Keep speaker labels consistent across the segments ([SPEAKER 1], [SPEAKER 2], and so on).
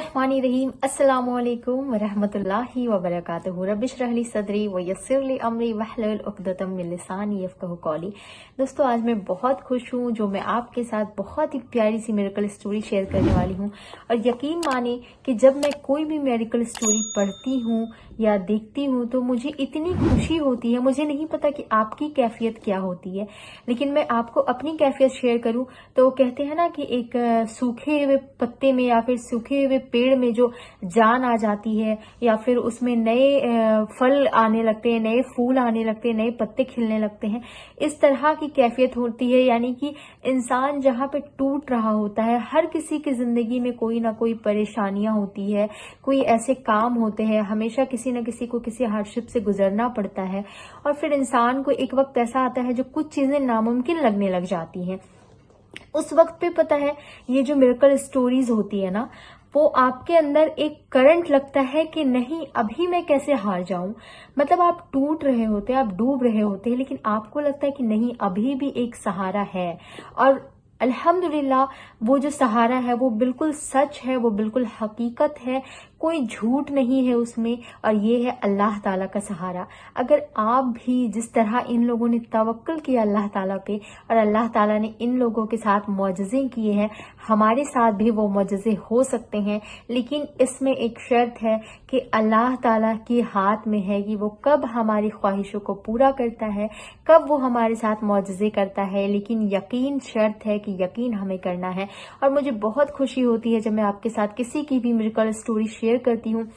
[SPEAKER 1] बिस्मिल्लाहिर्रहमानिर्रहीम। अस्सलामुअलैकुम वरहमतुल्लाहि वबरकातुहू। रब्बिश रह ली सदरी व यस्सिर ली अमरी वहलुल उक़दतम मिन लिसानी यफ़क़हू क़ौली। दोस्तों, आज मैं बहुत खुश हूँ जो मैं आपके साथ बहुत ही प्यारी सी मेडिकल स्टोरी शेयर करने वाली हूँ। और यकीन माने कि जब मैं कोई भी मेडिकल स्टोरी पढ़ती हूँ या देखती हूँ तो मुझे इतनी खुशी होती है। मुझे नहीं पता कि आपकी कैफियत क्या होती है, लेकिन मैं आपको अपनी कैफियत शेयर करूँ तो कहते हैं ना कि एक सूखे हुए पत्ते में या फिर सूखे हुए पेड़ में जो जान आ जाती है या फिर उसमें नए फल आने लगते हैं, नए फूल आने लगते हैं, नए पत्ते खिलने लगते हैं, इस तरह की कैफियत होती है। यानी कि इंसान जहाँ पे टूट रहा होता है, हर किसी की जिंदगी में कोई ना कोई परेशानियां होती है, कोई ऐसे काम होते हैं, हमेशा किसी न किसी को किसी हार्डशिप से गुजरना पड़ता है और फिर इंसान को एक वक्त ऐसा आता है जो कुछ चीजें नामुमकिन लगने लग जाती हैं। उस वक्त पे पता है ये जो मिरेकल स्टोरीज होती है ना, वो आपके अंदर एक करंट लगता है कि नहीं अभी मैं कैसे हार जाऊं। मतलब आप टूट रहे होते हैं, आप डूब रहे होते हैं, लेकिन आपको लगता है कि नहीं अभी भी एक सहारा है। और अल्हम्दुलिल्लाह वो जो सहारा है वो बिल्कुल सच है, वो बिल्कुल हकीकत है, कोई झूठ नहीं है उसमें। और ये है अल्लाह ताला का सहारा। अगर आप भी जिस तरह इन लोगों ने तवक्कुल किया अल्लाह ताला पे और अल्लाह ताला ने इन लोगों के साथ मौजज़े किए हैं, हमारे साथ भी वो मौजज़े हो सकते हैं। लेकिन इसमें एक शर्त है कि अल्लाह ताला के हाथ में है कि वो कब हमारी ख्वाहिशों को पूरा करता है, कब वो हमारे साथ मौजज़े करता है। लेकिन यकीन शर्त है कि यकीन हमें करना है। और मुझे बहुत खुशी होती है जब मैं आपके साथ किसी की भी मिरेकल स्टोरी शेयर करती हूँ।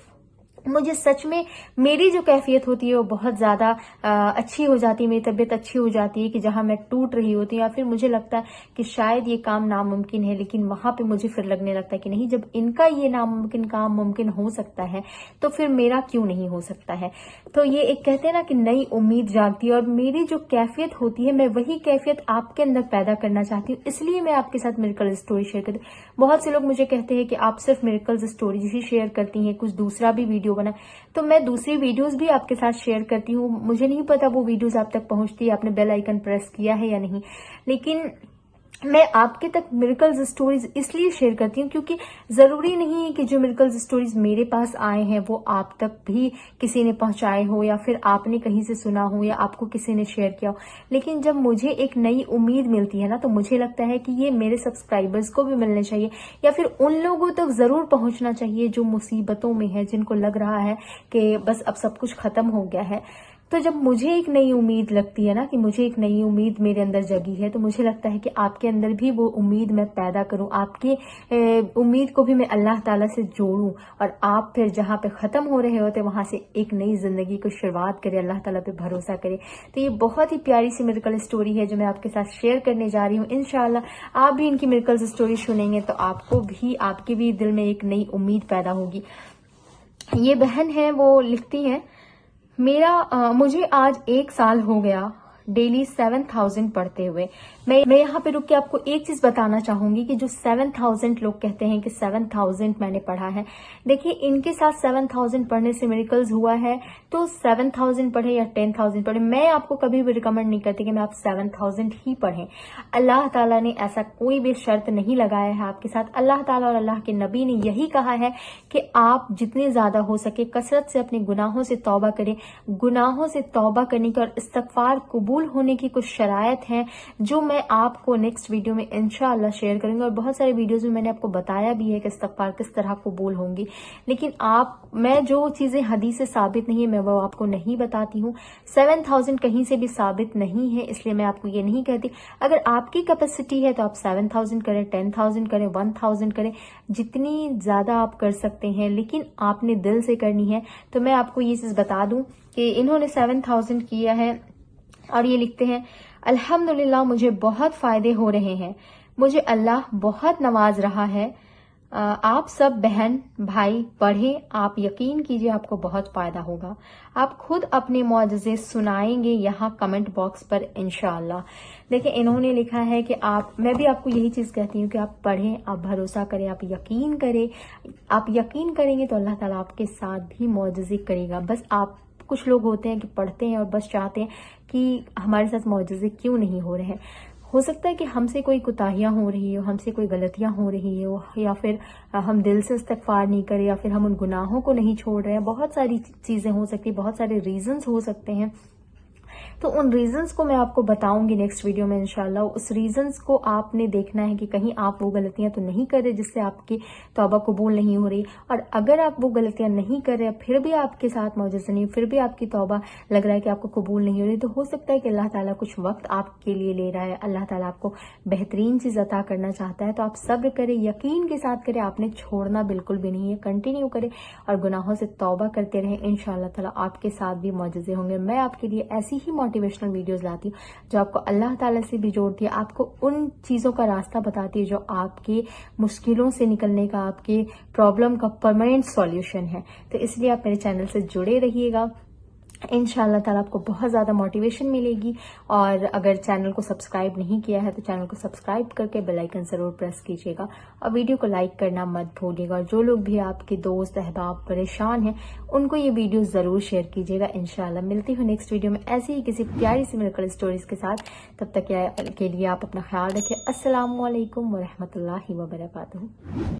[SPEAKER 1] मुझे सच में मेरी जो कैफियत होती है वो बहुत ज्यादा अच्छी हो जाती है, मेरी तबीयत अच्छी हो जाती है कि जहां मैं टूट रही होती हूँ या फिर मुझे लगता है कि शायद ये काम नामुमकिन है, लेकिन वहां पे मुझे फिर लगने लगता है कि नहीं, जब इनका ये नामुमकिन काम मुमकिन हो सकता है तो फिर मेरा क्यों नहीं हो सकता है। तो ये एक कहते हैं ना कि नई उम्मीद जागती है। और मेरी जो कैफियत होती है मैं वही कैफियत आपके अंदर पैदा करना चाहती हूँ, इसलिए मैं आपके साथ मिरेकल स्टोरी शेयर करती हूँ। बहुत से लोग मुझे कहते हैं कि आप सिर्फ मिरेकल स्टोरी ही शेयर करती हैं, कुछ दूसरा भी वीडियो बना, तो मैं दूसरी वीडियोस भी आपके साथ शेयर करती हूँ। मुझे नहीं पता वो वीडियोस आप तक पहुंचती है, आपने बेल आइकन प्रेस किया है या नहीं, लेकिन मैं आपके तक मिरेकल स्टोरीज इसलिए शेयर करती हूँ क्योंकि जरूरी नहीं है कि जो मिरेकल स्टोरीज मेरे पास आए हैं वो आप तक भी किसी ने पहुंचाए हो या फिर आपने कहीं से सुना हो या आपको किसी ने शेयर किया हो। लेकिन जब मुझे एक नई उम्मीद मिलती है ना, तो मुझे लगता है कि ये मेरे सब्सक्राइबर्स को भी मिलने चाहिए या फिर उन लोगों तक जरूर पहुंचना चाहिए जो मुसीबतों में है, जिनको लग रहा है कि बस अब सब कुछ खत्म हो गया है। तो जब मुझे एक नई उम्मीद लगती है ना, कि मुझे एक नई उम्मीद मेरे अंदर जगी है, तो मुझे लगता है कि आपके अंदर भी वो उम्मीद मैं पैदा करूं, आपके उम्मीद को भी मैं अल्लाह ताला से जोड़ूं और आप फिर जहां पे खत्म हो रहे होते वहां से एक नई जिंदगी को शुरुआत करें, अल्लाह ताला पे भरोसा करें। तो ये बहुत ही प्यारी सी मिरेकल स्टोरी है जो मैं आपके साथ शेयर करने जा रही हूँ। इंशाल्लाह आप भी इनकी मिरेकल स्टोरी सुनेंगे तो आपको भी, आपके भी दिल में एक नई उम्मीद पैदा होगी। ये बहन है, वो लिखती है, मुझे आज 1 साल हो गया डेली 7000 पढ़ते हुए। मैं यहाँ पे रुक के आपको एक चीज बताना चाहूंगी कि जो 7000 लोग कहते हैं कि 7000 मैंने पढ़ा है, देखिए इनके साथ 7000 पढ़ने से मिरेकल्स हुआ है तो 7000 पढ़े या 10000 पढ़े, मैं आपको कभी भी रिकमेंड नहीं करती कि मैं आप 7000 ही पढ़ें। अल्लाह ताला ने ऐसा कोई भी शर्त नहीं लगाया है आपके साथ। अल्लाह ताला और अल्लाह के नबी ने यही कहा है कि आप जितने ज्यादा हो सके कसरत से अपने गुनाहों से तौबा करें। गुनाहों से तौबा करने की और इस्तगफार कबूल होने की कुछ शरायत हैं जो मैं आपको नेक्स्ट वीडियो में इंशाअल्लाह शेयर करूंगी। और बहुत सारे वीडियोस में मैंने आपको बताया भी है कि इस्तगफार किस तरह कबूल होंगी, लेकिन मैं जो चीजें हदीस से साबित नहीं है मैं वो आपको नहीं बताती हूँ। 7000 कहीं से भी साबित नहीं है, इसलिए मैं आपको ये नहीं कहती। अगर आपकी कैपेसिटी है तो आप 7000 करें, 10000 करें, 1000 करें, जितनी ज्यादा आप कर सकते हैं, लेकिन आपने दिल से करनी है। तो मैं आपको ये चीज बता दूं कि इन्होंने 7000 किया है और ये लिखते हैं, अल्हम्दुलिल्लाह मुझे बहुत फायदे हो रहे हैं, मुझे अल्लाह बहुत नवाज रहा है। आप सब बहन भाई पढ़ें, आप यकीन कीजिए आपको बहुत फायदा होगा। आप खुद अपने मौजज़े सुनाएंगे यहाँ कमेंट बॉक्स पर इंशाअल्लाह। देखिए इन्होंने लिखा है कि मैं भी आपको यही चीज कहती हूँ कि आप पढ़ें, आप भरोसा करें, आप यकीन करें। आप यकीन करेंगे तो अल्लाह ताला आपके साथ भी मौजज़े करेगा। बस आप, कुछ लोग होते हैं कि पढ़ते हैं और बस चाहते हैं कि हमारे साथ मौजज़े क्यों नहीं हो रहे हैं। ہو سکتا ہے کہ ہم سے کوئی کوتاہیاں ہو رہی ہو، ہم سے کوئی غلطیاں ہو رہی ہو، یا پھر ہم دل سے استغفار نہیں کرے، یا پھر ہم ان گناہوں کو نہیں چھوڑ رہے ہیں. بہت ساری چیزیں ہو سکتی، بہت سارے ریزنز ہو سکتے ہیں. تو ان ریزنز کو میں آپ کو بتاؤں گی نیکسٹ ویڈیو میں انشاءاللہ. اس ریزنز کو آپ نے دیکھنا ہے کہ کہیں آپ وہ غلطیاں تو نہیں کر رہے جس سے آپ کی توبہ قبول نہیں ہو رہی. اور اگر آپ وہ غلطیاں نہیں کر رہے پھر بھی آپ کے ساتھ معجزہ نہیں، پھر بھی آپ کی توبہ لگ رہا ہے کہ آپ کو قبول نہیں ہو رہی، تو ہو سکتا ہے کہ اللہ تعالیٰ کچھ وقت آپ کے لیے لے رہا ہے. اللہ تعالیٰ آپ کو بہترین چیز عطا کرنا چاہتا ہے. تو آپ صبر کریں، یقین کے ساتھ کریں. آپ نے چھوڑنا بالکل بھی نہیں ہے، کنٹینیو کریں اور گناہوں سے توبہ کرتے رہیں. انشاءاللہ تعالیٰ آپ کے ساتھ بھی معجزے ہوں گے. میں آپ کے لیے ایسی ہی موٹیویشنل ویڈیوز لاتی ہوں جو آپ کو اللہ تعالیٰ سے بھی جوڑتی ہے، آپ کو ان چیزوں کا راستہ بتاتی ہے جو آپ کی مشکلوں سے نکلنے کا، آپ کے پرابلم کا پرماننٹ سولیوشن ہے. تو اس لیے آپ میرے چینل سے جڑے رہیے گا. انشاءاللہ تعالیٰ آپ کو بہت زیادہ موٹیویشن ملے گی. اور اگر چینل کو سبسکرائب نہیں کیا ہے تو چینل کو سبسکرائب کر کے بیل آئیکن ضرور پریس کیجیے گا، اور ویڈیو کو لائک کرنا مت بھولیے گا. اور جو لوگ بھی آپ کے دوست احباب پریشان ہیں ان کو یہ ویڈیو ضرور شیئر کیجیے گا. انشاءاللہ ملتی ہوں نیکسٹ ویڈیو میں ایسی ہی کسی پیاری سی میریکل اسٹوریز کے ساتھ. تب تک کے لیے آپ اپنا خیال رکھیں. السلام علیکم ورحمۃ اللہ وبرکاتہ.